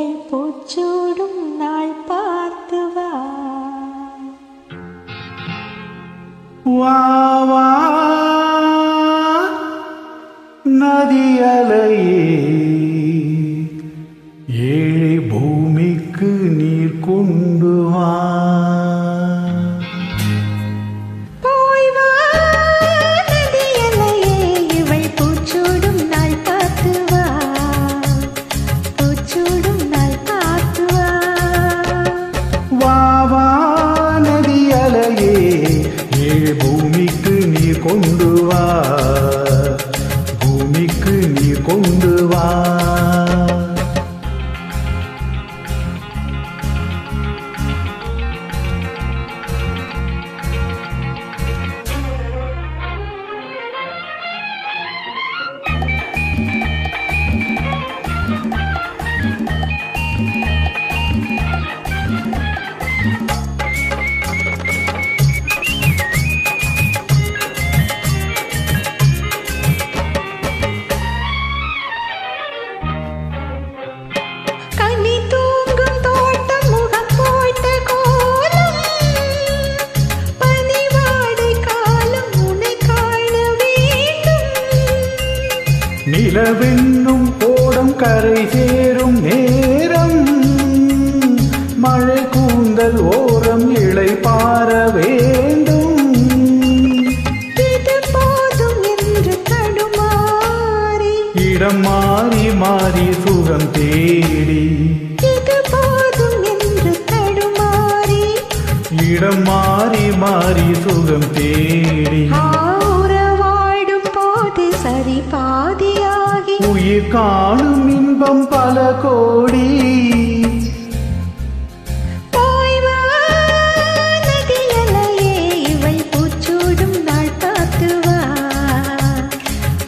இவள் பூச்சூடும் நாள் பார்த்து வா வா வா நதியலையே ஏழை பூமிக்கு நீர் கொண்டு வா பூமிக்கு நீர் கொண்டு வா பூமிக்கு நீர் கொண்டு வா நிலவென்னும் கோடம் கரை சேரும் நேரம் மழை கூந்தல் ஓரம் இளை பார வேண்டும் இது போதும் என்று தடுமாறி இடம் மாறி மாறி சுகம் தேடி இது போதும் என்று தடுமாறி இடம் மாறி மாறி சுகம் தேடி சரி பாதியாகி உயிர் காணும் இன்பம் பல கோடி நதியலையே இவள் பூச்சூடும் நாள் பார்த்து வா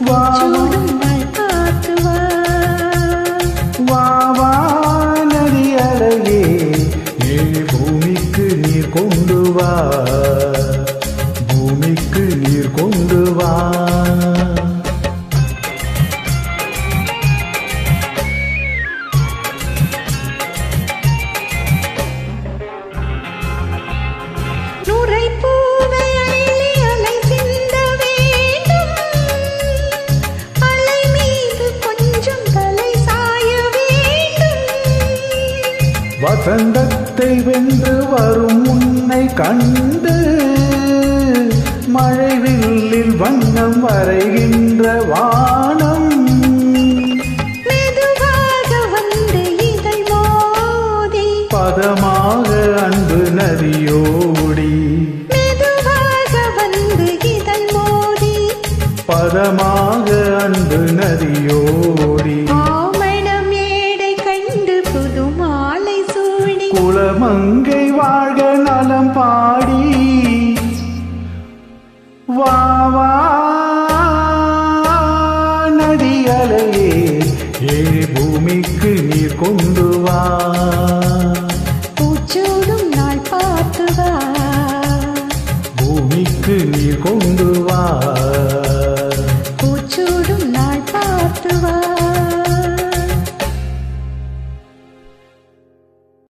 பூச்சூடும் நாள் பார்த்து வா வா வா நதியலையே ஏழு பூமிக்கு நீர் கொண்டு வா பூமிக்கு நீர் கொண்டு வா வசந்தத்தை வென்று வரும் உன்னை கண்டு மழை வில்லில் வண்ணம் வரைகின்ற வானம் மெதுவாக வந்து இதழ் மோதி பதமாக அன்பு நதியோடி மெதுவாக வந்து இதழ் மோதி பதமாக அன்பு நதியோடி குலமங்கை வாழ்க நலம் பாடி வா வா நதியலையே ஏழு பூமிக்கு நீர் கொண்டு வா பூச்சூடும் நாள் பார்த்து வா பூமிக்கு நீர் கொண்டு வா